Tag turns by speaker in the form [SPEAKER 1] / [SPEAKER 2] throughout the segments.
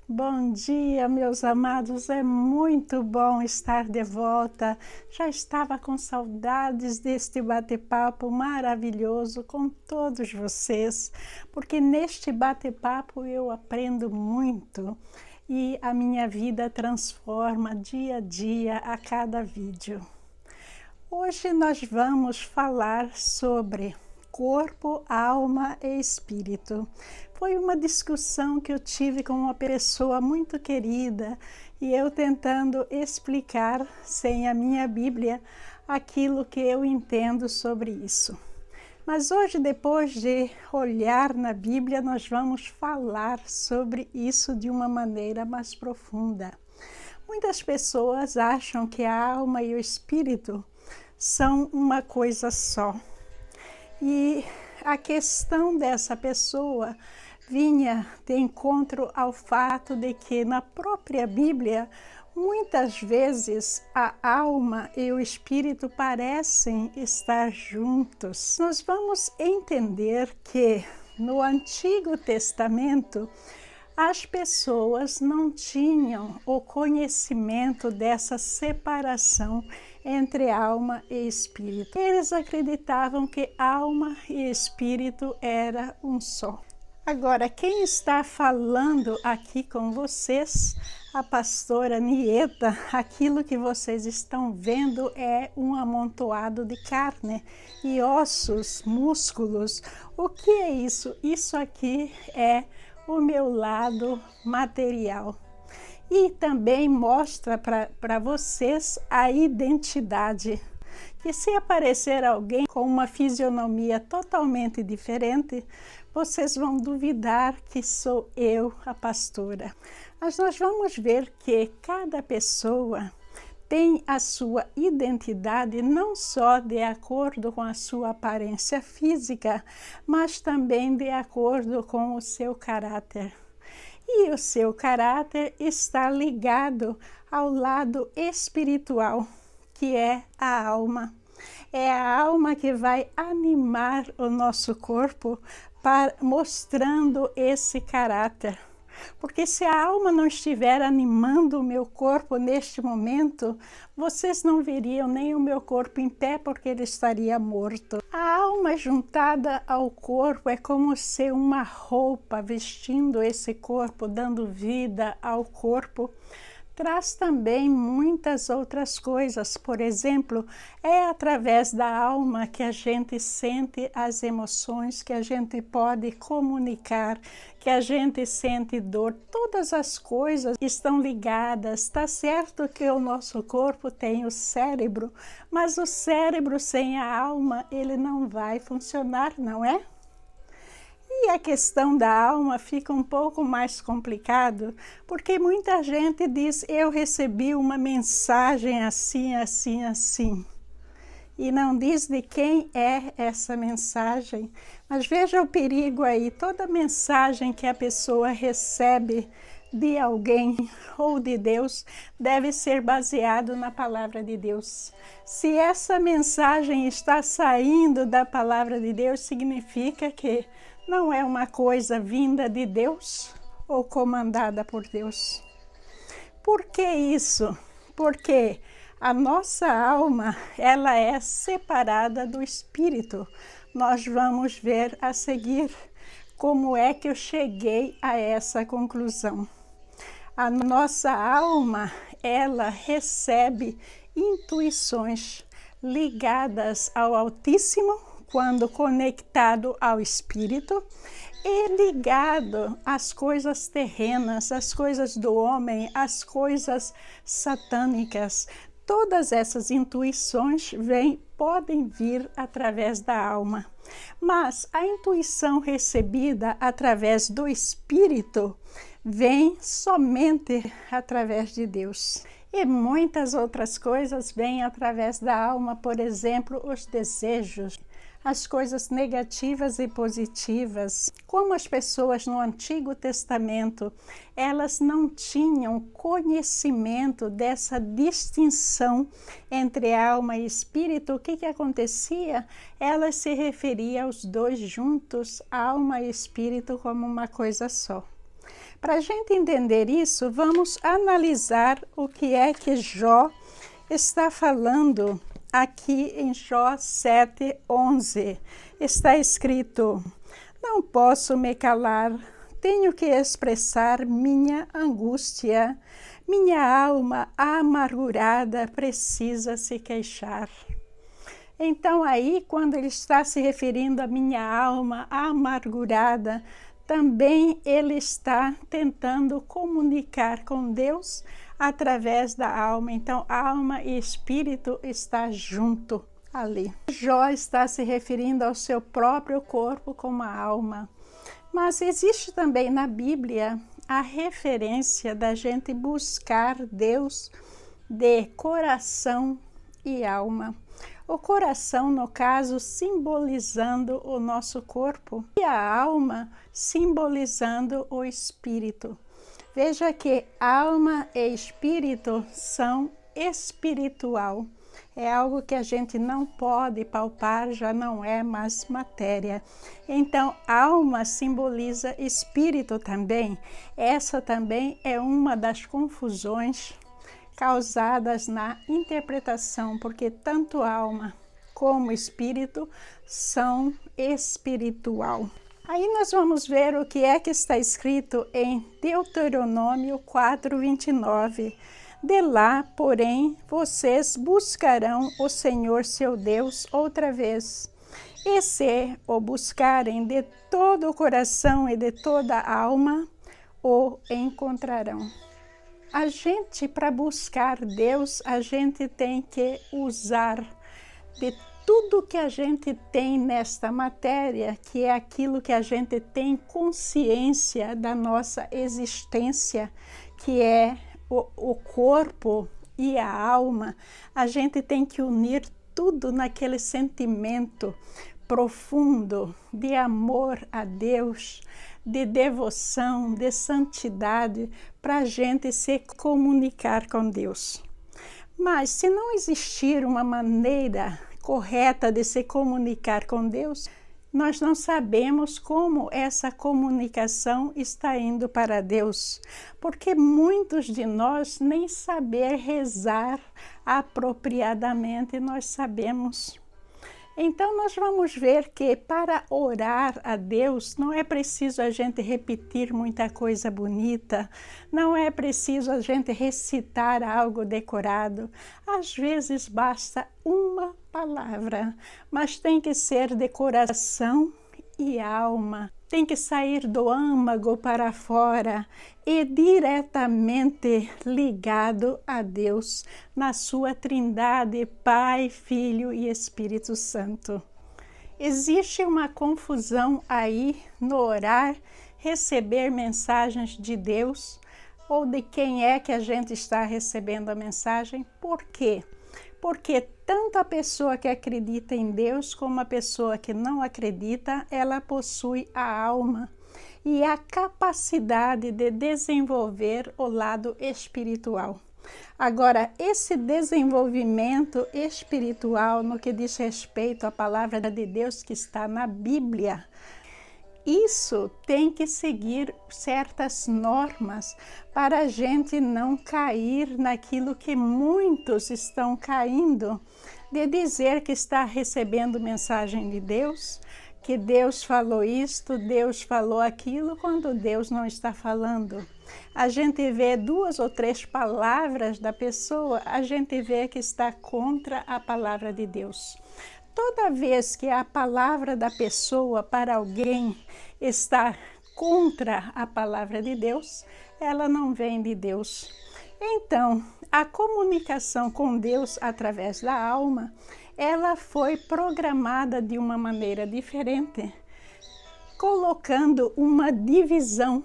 [SPEAKER 1] Bom dia, meus amados, é muito bom estar de volta. Já estava com saudades deste bate-papo maravilhoso com todos vocês, porque neste bate-papo eu aprendo muito e a minha vida transforma dia a dia a cada vídeo. Hoje nós vamos falar sobre corpo, alma e espírito. Foi uma discussão que eu tive com uma pessoa muito querida e eu tentando explicar, sem a minha Bíblia, aquilo que eu entendo sobre isso. Mas hoje, depois de olhar na Bíblia, nós vamos falar sobre isso de uma maneira mais profunda. Muitas pessoas acham que a alma e o espírito são uma coisa só. E a questão dessa pessoa vinha de encontro ao fato de que na própria Bíblia, muitas vezes a alma e o espírito parecem estar juntos. Nós vamos entender que no Antigo Testamento, as pessoas não tinham o conhecimento dessa separação entre alma e espírito. Eles acreditavam que alma e espírito era um só. Agora, quem está falando aqui com vocês, a pastora Nieta, aquilo que vocês estão vendo é um amontoado de carne e ossos, músculos. O que é isso? Isso aqui é o meu lado material. E também mostra para vocês a identidade. Que se aparecer alguém com uma fisionomia totalmente diferente, vocês vão duvidar que sou eu, a pastora. Mas nós vamos ver que cada pessoa tem a sua identidade não só de acordo com a sua aparência física, mas também de acordo com o seu caráter. E o seu caráter está ligado ao lado espiritual, que é a alma. É a alma que vai animar o nosso corpo, mostrando esse caráter. Porque se a alma não estiver animando o meu corpo neste momento, vocês não veriam nem o meu corpo em pé, porque ele estaria morto. A alma juntada ao corpo é como se uma roupa vestindo esse corpo, dando vida ao corpo. Traz também muitas outras coisas. Por exemplo, é através da alma que a gente sente as emoções, que a gente pode comunicar, que a gente sente dor. Todas as coisas estão ligadas. Está certo que o nosso corpo tem o cérebro, mas o cérebro sem a alma, ele não vai funcionar, não é? E a questão da alma fica um pouco mais complicado, porque muita gente diz, eu recebi uma mensagem assim, assim, assim. E não diz de quem é essa mensagem. Mas veja o perigo aí, toda mensagem que a pessoa recebe de alguém ou de Deus deve ser baseado na palavra de Deus. Se essa mensagem está saindo da palavra de Deus, significa que não é uma coisa vinda de Deus ou comandada por Deus. Por que isso? Porque a nossa alma, ela é separada do espírito. Nós vamos ver a seguir como é que eu cheguei a essa conclusão. A nossa alma, ela recebe intuições ligadas ao Altíssimo, quando conectado ao espírito, e ligado às coisas terrenas, às coisas do homem, às coisas satânicas. Todas essas intuições podem vir através da alma. Mas a intuição recebida através do espírito vem somente através de Deus. E muitas outras coisas vêm através da alma, por exemplo, os desejos, as coisas negativas e positivas. Como as pessoas no Antigo Testamento, elas não tinham conhecimento dessa distinção entre alma e espírito, o que acontecia? Elas se referiam aos dois juntos, alma e espírito, como uma coisa só. Para a gente entender isso, vamos analisar o que é que Jó está falando aqui em Jó 7:11. Está escrito: não posso me calar, tenho que expressar minha angústia. Minha alma amargurada precisa se queixar. Então aí, quando ele está se referindo à minha alma amargurada, também ele está tentando comunicar com Deus através da alma. Então, alma e espírito está junto ali. Jó está se referindo ao seu próprio corpo como a alma. Mas existe também na Bíblia a referência da gente buscar Deus de coração e alma. O coração, no caso, simbolizando o nosso corpo, e a alma simbolizando o espírito. Veja que alma e espírito são espiritual. É algo que a gente não pode palpar, já não é mais matéria. Então, alma simboliza espírito também. Essa também é uma das confusões causadas na interpretação, porque tanto alma como espírito são espiritual. Aí nós vamos ver o que é que está escrito em Deuteronômio 4:29. De lá, porém, vocês buscarão o Senhor seu Deus outra vez. E se o buscarem de todo o coração e de toda a alma, o encontrarão. A gente, para buscar Deus, a gente tem que usar de tudo que a gente tem nesta matéria, que é aquilo que a gente tem consciência da nossa existência, que é o corpo e a alma. A gente tem que unir tudo naquele sentimento profundo de amor a Deus, de devoção, de santidade, para a gente se comunicar com Deus. Mas se não existir uma maneira correta de se comunicar com Deus, nós não sabemos como essa comunicação está indo para Deus, porque muitos de nós nem saber rezar apropriadamente nós sabemos. Então nós vamos ver que para orar a Deus não é preciso a gente repetir muita coisa bonita, não é preciso a gente recitar algo decorado. Às vezes basta uma palavra, mas tem que ser de coração e alma. Tem que sair do âmago para fora e diretamente ligado a Deus, na sua trindade, Pai, Filho e Espírito Santo. Existe uma confusão aí no orar, receber mensagens de Deus, ou de quem é que a gente está recebendo a mensagem. Por quê? Porque tanto a pessoa que acredita em Deus como a pessoa que não acredita, ela possui a alma e a capacidade de desenvolver o lado espiritual. Agora, esse desenvolvimento espiritual no que diz respeito à palavra de Deus que está na Bíblia, isso tem que seguir certas normas para a gente não cair naquilo que muitos estão caindo, de dizer que está recebendo mensagem de Deus, que Deus falou isto, Deus falou aquilo, quando Deus não está falando. A gente vê 2 ou 3 palavras da pessoa, a gente vê que está contra a palavra de Deus. Toda vez que a palavra da pessoa para alguém está contra a palavra de Deus, ela não vem de Deus. Então, a comunicação com Deus através da alma, ela foi programada de uma maneira diferente, colocando uma divisão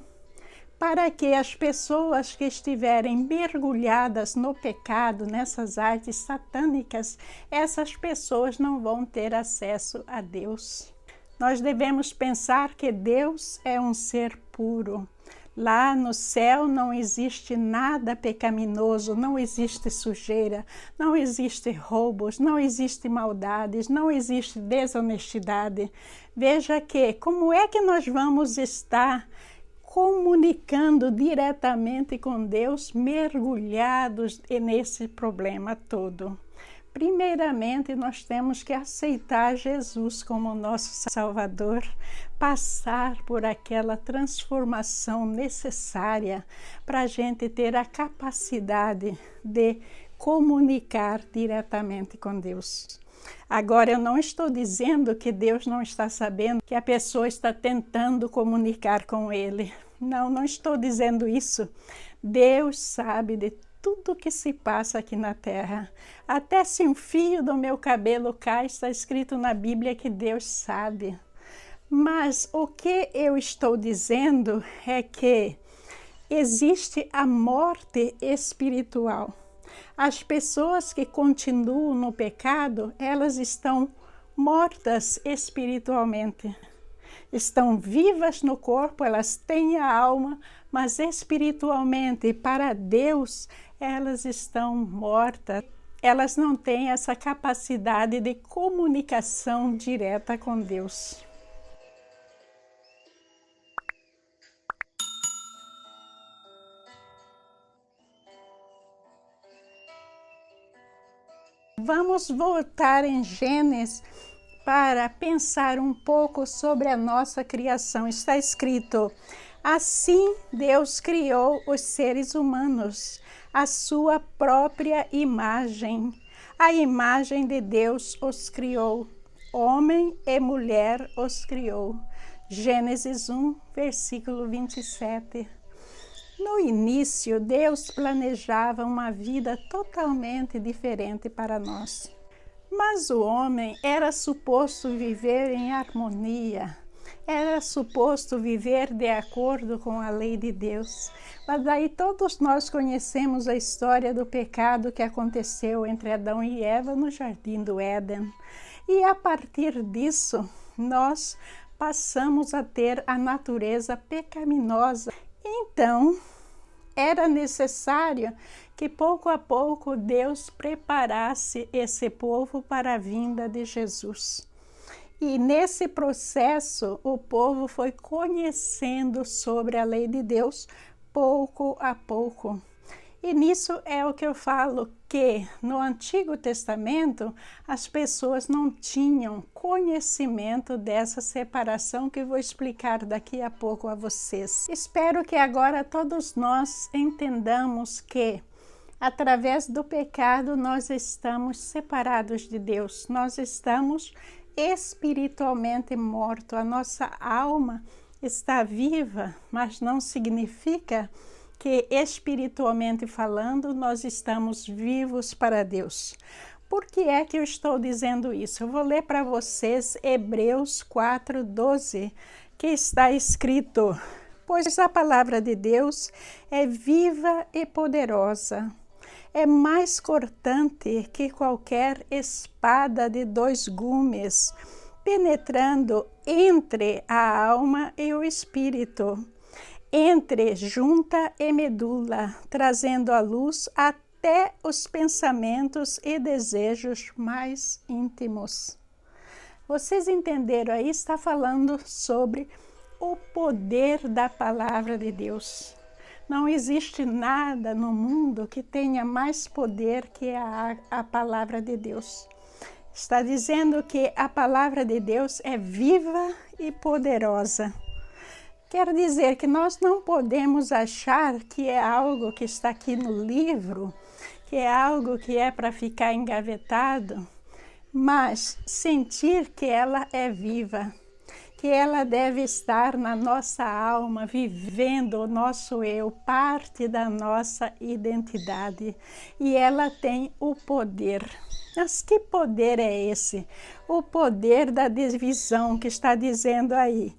[SPEAKER 1] para que as pessoas que estiverem mergulhadas no pecado, nessas artes satânicas, essas pessoas não vão ter acesso a Deus. Nós devemos pensar que Deus é um ser puro. Lá no céu não existe nada pecaminoso, não existe sujeira, não existe roubos, não existe maldades, não existe desonestidade. Veja que como é que nós vamos estar comunicando diretamente com Deus, mergulhados nesse problema todo. Primeiramente, nós temos que aceitar Jesus como nosso Salvador, passar por aquela transformação necessária para a gente ter a capacidade de comunicar diretamente com Deus. Agora, eu não estou dizendo que Deus não está sabendo que a pessoa está tentando comunicar com Ele. Não estou dizendo isso. Deus sabe de tudo que se passa aqui na terra. Até se um fio do meu cabelo cai, está escrito na Bíblia que Deus sabe. Mas o que eu estou dizendo é que existe a morte espiritual. As pessoas que continuam no pecado, elas estão mortas espiritualmente. Estão vivas no corpo, elas têm a alma, mas espiritualmente, para Deus, elas estão mortas. Elas não têm essa capacidade de comunicação direta com Deus. Vamos voltar em Gênesis para pensar um pouco sobre a nossa criação. Está escrito: assim Deus criou os seres humanos, a sua própria imagem. A imagem de Deus os criou, homem e mulher os criou. Gênesis 1, versículo 27. No início, Deus planejava uma vida totalmente diferente para nós. Mas o homem era suposto viver em harmonia, era suposto viver de acordo com a lei de Deus. Mas daí todos nós conhecemos a história do pecado que aconteceu entre Adão e Eva no Jardim do Éden. E a partir disso, nós passamos a ter a natureza pecaminosa. Então, era necessário que pouco a pouco Deus preparasse esse povo para a vinda de Jesus. E nesse processo, o povo foi conhecendo sobre a lei de Deus pouco a pouco. E nisso é o que eu falo, que no Antigo Testamento as pessoas não tinham conhecimento dessa separação que eu vou explicar daqui a pouco a vocês. Espero que agora todos nós entendamos que através do pecado nós estamos separados de Deus, nós estamos espiritualmente mortos, a nossa alma está viva, mas não significa que espiritualmente falando nós estamos vivos para Deus. Por que é que eu estou dizendo isso? Eu vou ler para vocês Hebreus 4:12, que está escrito: pois a palavra de Deus é viva e poderosa, é mais cortante que qualquer espada de 2 gumes, penetrando entre a alma e o espírito, entre junta e medula, trazendo à luz até os pensamentos e desejos mais íntimos. Vocês entenderam aí? Está falando sobre o poder da palavra de Deus. Não existe nada no mundo que tenha mais poder que a palavra de Deus. Está dizendo que a palavra de Deus é viva e poderosa. Quer dizer que nós não podemos achar que é algo que está aqui no livro, que é algo que é para ficar engavetado, mas sentir que ela é viva, que ela deve estar na nossa alma, vivendo o nosso eu, parte da nossa identidade. E ela tem o poder. Mas que poder é esse? O poder da divisão, que está dizendo aí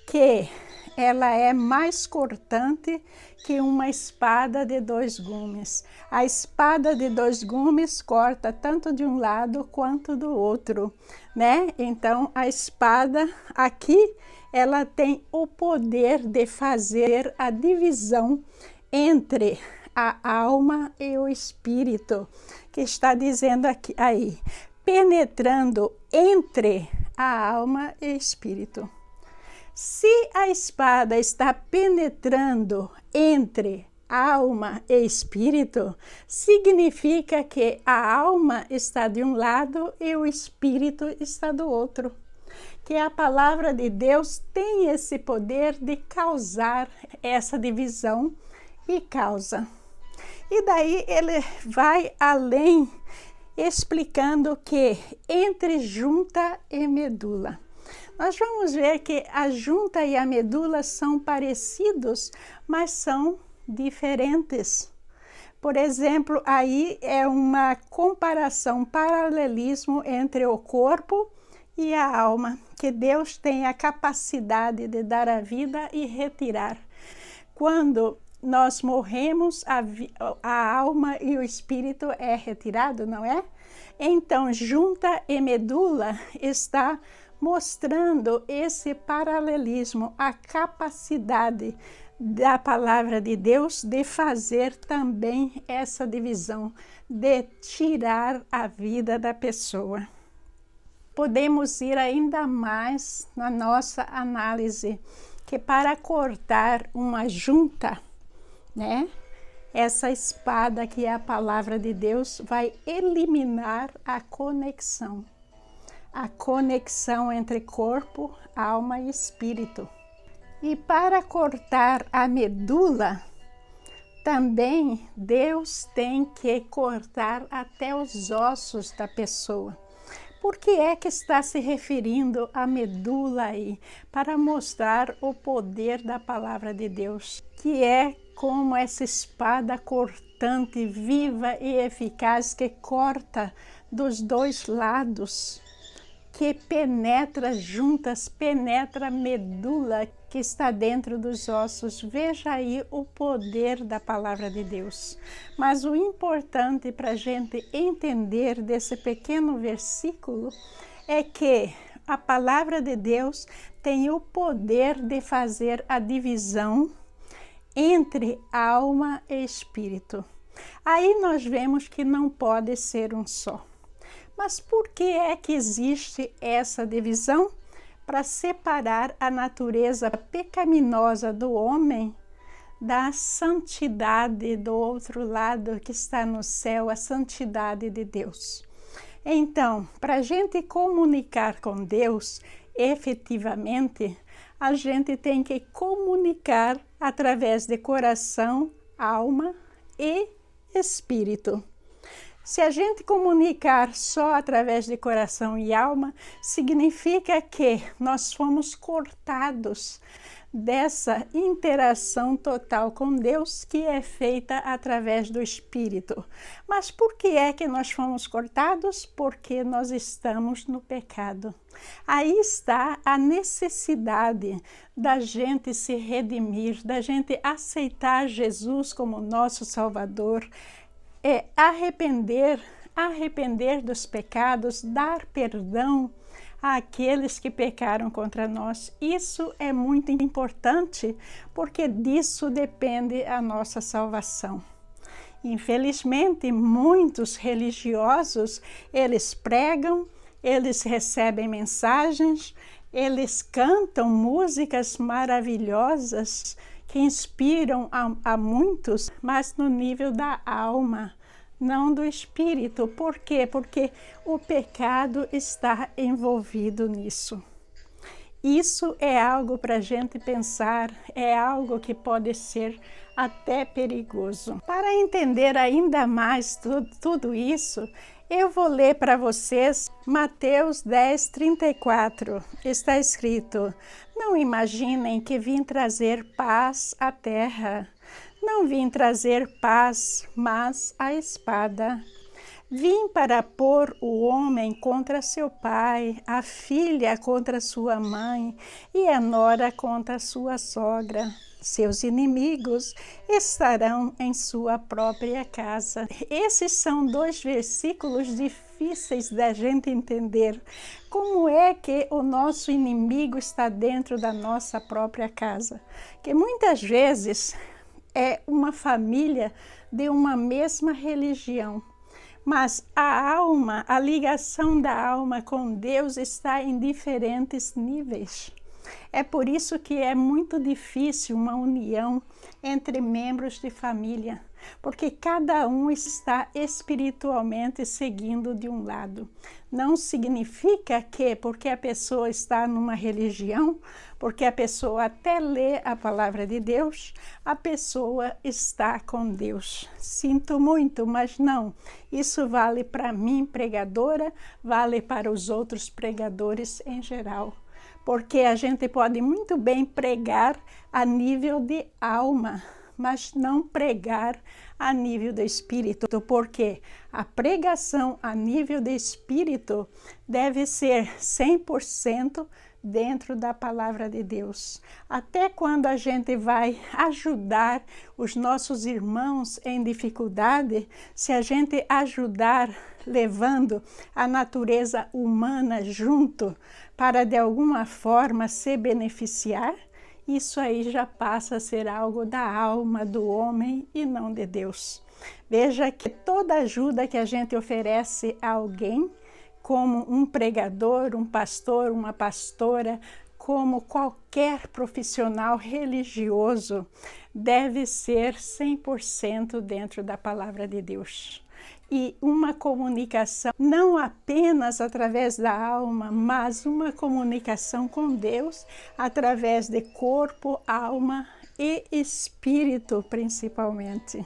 [SPEAKER 1] que ela é mais cortante que uma espada de 2 gumes. A espada de 2 gumes corta tanto de um lado quanto do outro, né? Então, a espada aqui, ela tem o poder de fazer a divisão entre a alma e o espírito, que está dizendo aqui, aí, penetrando entre a alma e espírito. Se a espada está penetrando entre alma e espírito, significa que a alma está de um lado e o espírito está do outro. Que a palavra de Deus tem esse poder de causar essa divisão e causa. E daí ele vai além, explicando que entre junta e medula. Nós vamos ver que a junta e a medula são parecidos, mas são diferentes. Por exemplo, aí é uma comparação, um paralelismo entre o corpo e a alma, que Deus tem a capacidade de dar a vida e retirar. Quando nós morremos, a alma e o espírito é retirado, não é? Então, junta e medula está mostrando esse paralelismo, a capacidade da palavra de Deus de fazer também essa divisão, de tirar a vida da pessoa. Podemos ir ainda mais na nossa análise, que para cortar uma junta, né? Essa espada que é a palavra de Deus vai eliminar a conexão entre corpo, alma e espírito. E para cortar a medula, também Deus tem que cortar até os ossos da pessoa. Por que é que está se referindo à medula aí? Para mostrar o poder da palavra de Deus, que é como essa espada cortante, viva e eficaz, que corta dos dois lados, que penetra juntas, penetra a medula que está dentro dos ossos. Veja aí o poder da palavra de Deus. Mas o importante para a gente entender desse pequeno versículo é que a palavra de Deus tem o poder de fazer a divisão entre alma e espírito. Aí nós vemos que não pode ser um só. Mas por que é que existe essa divisão? Para separar a natureza pecaminosa do homem da santidade do outro lado que está no céu, a santidade de Deus. Então, para a gente comunicar com Deus efetivamente, a gente tem que comunicar através de coração, alma e espírito. Se a gente comunicar só através de coração e alma, significa que nós fomos cortados dessa interação total com Deus que é feita através do Espírito. Mas por que é que nós fomos cortados? Porque nós estamos no pecado. Aí está a necessidade da gente se redimir, da gente aceitar Jesus como nosso Salvador, arrepender dos pecados, dar perdão àqueles que pecaram contra nós. Isso é muito importante, porque disso depende a nossa salvação. Infelizmente, muitos religiosos, eles pregam, eles recebem mensagens, eles cantam músicas maravilhosas que inspiram a muitos, mas no nível da alma, não do espírito. Por quê? Porque o pecado está envolvido nisso. Isso é algo para a gente pensar, é algo que pode ser até perigoso. Para entender ainda mais tudo isso, eu vou ler para vocês Mateus 10:34. Está escrito: não imaginem que vim trazer paz à terra. Não vim trazer paz, mas a espada. Vim para pôr o homem contra seu pai, a filha contra sua mãe e a nora contra sua sogra. Seus inimigos estarão em sua própria casa. Esses são dois versículos difíceis da gente entender. Como é que o nosso inimigo está dentro da nossa própria casa? Que muitas vezes é uma família de uma mesma religião, mas a alma, a ligação da alma com Deus está em diferentes níveis. É por isso que é muito difícil uma união entre membros de família, porque cada um está espiritualmente seguindo de um lado. Não significa que, porque a pessoa está numa religião, porque a pessoa até lê a palavra de Deus, a pessoa está com Deus. Sinto muito, mas não. Isso vale para mim, pregadora, vale para os outros pregadores em geral. Porque a gente pode muito bem pregar a nível de alma, mas não pregar a nível do espírito, porque a pregação a nível do espírito deve ser 100% dentro da palavra de Deus. Até quando a gente vai ajudar os nossos irmãos em dificuldade, se a gente ajudar levando a natureza humana junto para de alguma forma se beneficiar, isso aí já passa a ser algo da alma do homem e não de Deus. Veja que toda ajuda que a gente oferece a alguém, como um pregador, um pastor, uma pastora, como qualquer profissional religioso, deve ser 100% dentro da palavra de Deus. E uma comunicação não apenas através da alma, mas uma comunicação com Deus através de corpo, alma e espírito, principalmente.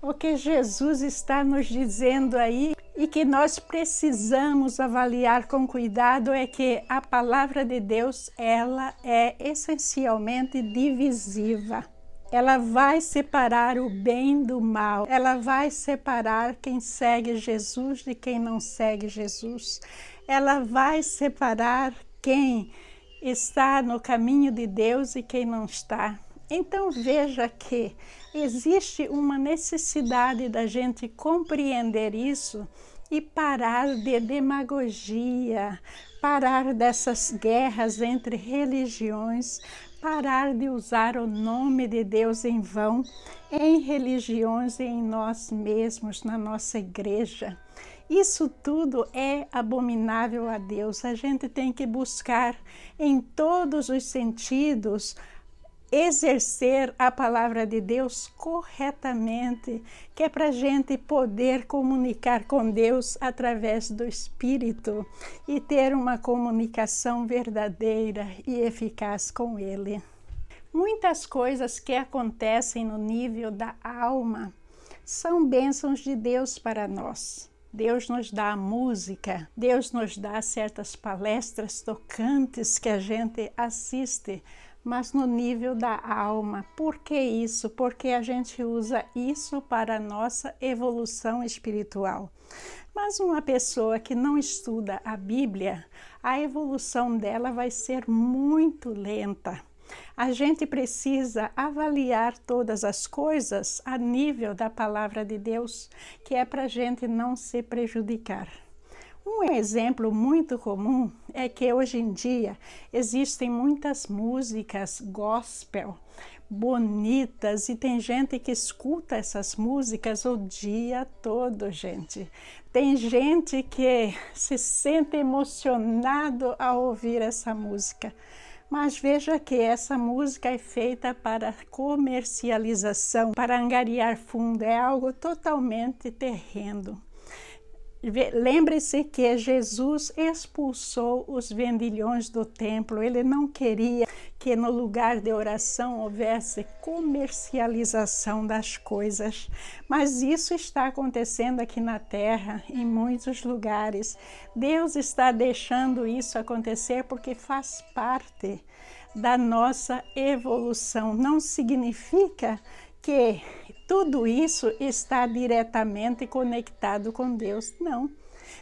[SPEAKER 1] O que Jesus está nos dizendo aí e que nós precisamos avaliar com cuidado é que a palavra de Deus, ela é essencialmente divisiva. Ela vai separar o bem do mal. Ela vai separar quem segue Jesus de quem não segue Jesus. Ela vai separar quem está no caminho de Deus e quem não está. Então veja que existe uma necessidade da gente compreender isso e parar de demagogia, parar dessas guerras entre religiões, parar de usar o nome de Deus em vão, em religiões e em nós mesmos, na nossa igreja. Isso tudo é abominável a Deus. A gente tem que buscar em todos os sentidos exercer a palavra de Deus corretamente, que é para a gente poder comunicar com Deus através do Espírito e ter uma comunicação verdadeira e eficaz com Ele. Muitas coisas que acontecem no nível da alma são bênçãos de Deus para nós. Deus nos dá a música, Deus nos dá certas palestras tocantes que a gente assiste, mas no nível da alma. Por que isso? Porque a gente usa isso para a nossa evolução espiritual. Mas uma pessoa que não estuda a Bíblia, a evolução dela vai ser muito lenta. A gente precisa avaliar todas as coisas a nível da palavra de Deus, que é para a gente não se prejudicar. Um exemplo muito comum é que hoje em dia existem muitas músicas gospel bonitas e tem gente que escuta essas músicas o dia todo, gente. Tem gente que se sente emocionado ao ouvir essa música. Mas veja que essa música é feita para comercialização, para angariar fundo, é algo totalmente terreno. Lembre-se que Jesus expulsou os vendilhões do templo. Ele não queria que no lugar de oração houvesse comercialização das coisas. Mas isso está acontecendo aqui na terra, em muitos lugares. Deus está deixando isso acontecer porque faz parte da nossa evolução. Não significa que tudo isso está diretamente conectado com Deus. Não.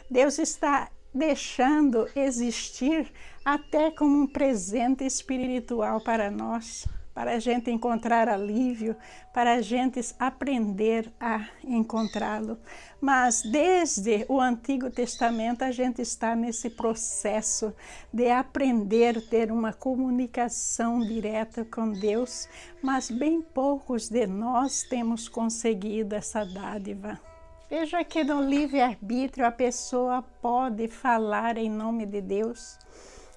[SPEAKER 1] Deus está deixando existir até como um presente espiritual para nós, para a gente encontrar alívio, para a gente aprender a encontrá-lo. Mas desde o Antigo Testamento a gente está nesse processo de aprender a ter uma comunicação direta com Deus, mas bem poucos de nós temos conseguido essa dádiva. Veja que no livre-arbítrio a pessoa pode falar em nome de Deus.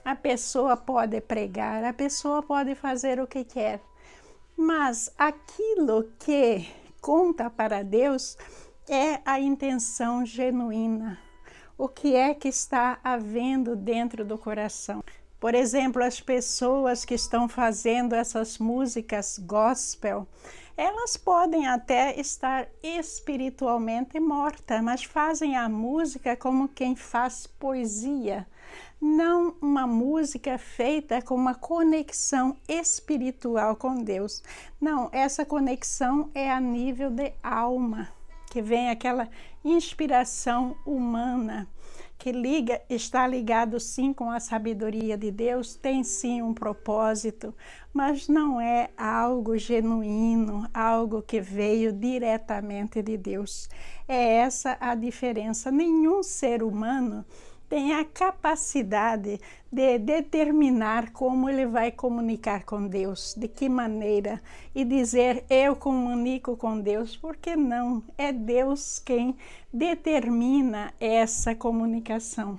[SPEAKER 1] A pessoa pode pregar, a pessoa pode fazer o que quer, mas aquilo que conta para Deus é a intenção genuína. O que é que está havendo dentro do coração? Por exemplo, as pessoas que estão fazendo essas músicas gospel, elas podem até estar espiritualmente mortas, mas fazem a música como quem faz poesia. Não uma música feita com uma conexão espiritual com Deus. Não, essa conexão é a nível de alma, que vem aquela inspiração humana, que está ligado sim com a sabedoria de Deus, tem sim um propósito, mas não é algo genuíno, algo que veio diretamente de Deus. É essa a diferença. Nenhum ser humano tem a capacidade de determinar como ele vai comunicar com Deus, de que maneira, e dizer eu comunico com Deus, porque não, é Deus quem determina essa comunicação.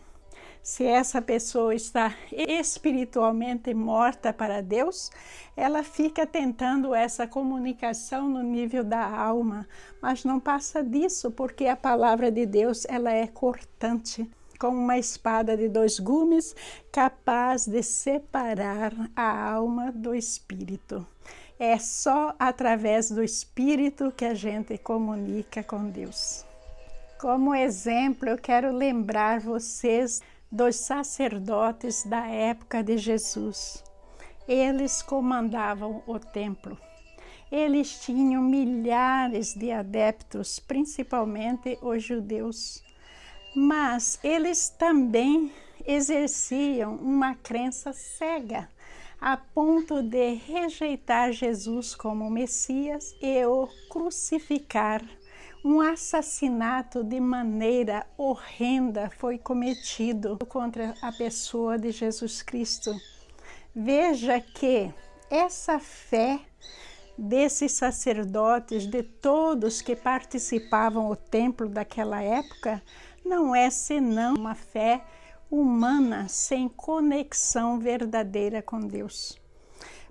[SPEAKER 1] Se essa pessoa está espiritualmente morta para Deus, ela fica tentando essa comunicação no nível da alma, mas não passa disso, porque a palavra de Deus ela é cortante, como uma espada de 2 gumes, capaz de separar a alma do espírito. É só através do espírito que a gente comunica com Deus. Como exemplo, eu quero lembrar vocês dos sacerdotes da época de Jesus. Eles comandavam o templo. Eles tinham milhares de adeptos, principalmente os judeus. Mas eles também exerciam uma crença cega, a ponto de rejeitar Jesus como Messias e o crucificar. Um assassinato de maneira horrenda foi cometido contra a pessoa de Jesus Cristo. Veja que essa fé desses sacerdotes, de todos que participavam do templo daquela época, não é senão uma fé humana sem conexão verdadeira com Deus.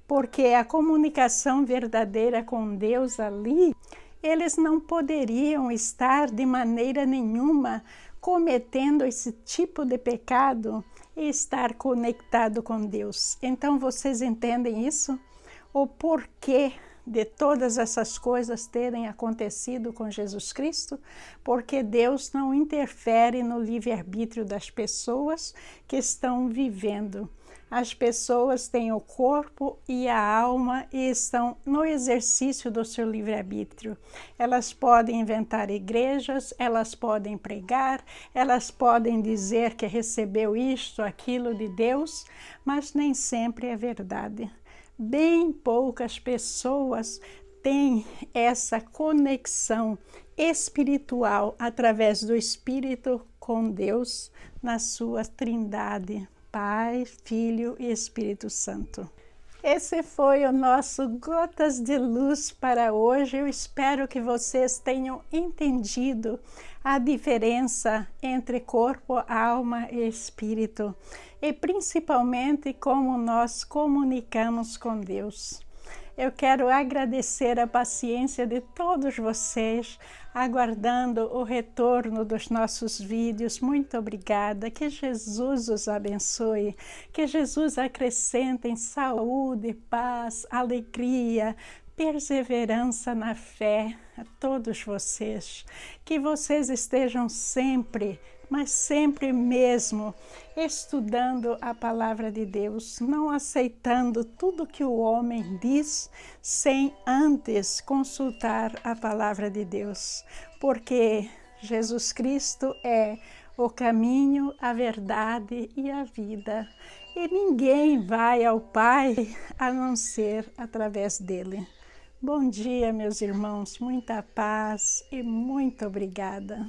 [SPEAKER 1] Porque a comunicação verdadeira com Deus ali, eles não poderiam estar de maneira nenhuma cometendo esse tipo de pecado e estar conectado com Deus. Então vocês entendem isso? O porquê de todas essas coisas terem acontecido com Jesus Cristo? Porque Deus não interfere no livre-arbítrio das pessoas que estão vivendo. As pessoas têm o corpo e a alma e estão no exercício do seu livre-arbítrio. Elas podem inventar igrejas, elas podem pregar, elas podem dizer que recebeu isto, aquilo de Deus, mas nem sempre é verdade. Bem poucas pessoas têm essa conexão espiritual através do Espírito com Deus na sua trindade, Pai, Filho e Espírito Santo. Esse foi o nosso Gotas de Luz para hoje. Eu espero que vocês tenham entendido a diferença entre corpo, alma e espírito, e principalmente como nós comunicamos com Deus. Eu quero agradecer a paciência de todos vocês, aguardando o retorno dos nossos vídeos. Muito obrigada. Que Jesus os abençoe. Que Jesus acrescente em saúde, paz, alegria, perseverança na fé a todos vocês. Que vocês estejam sempre, mas sempre mesmo, estudando a palavra de Deus, não aceitando tudo que o homem diz sem antes consultar a palavra de Deus, porque Jesus Cristo é o caminho, a verdade e a vida, e ninguém vai ao Pai a não ser através dele. Bom dia, meus irmãos, muita paz e muito obrigada.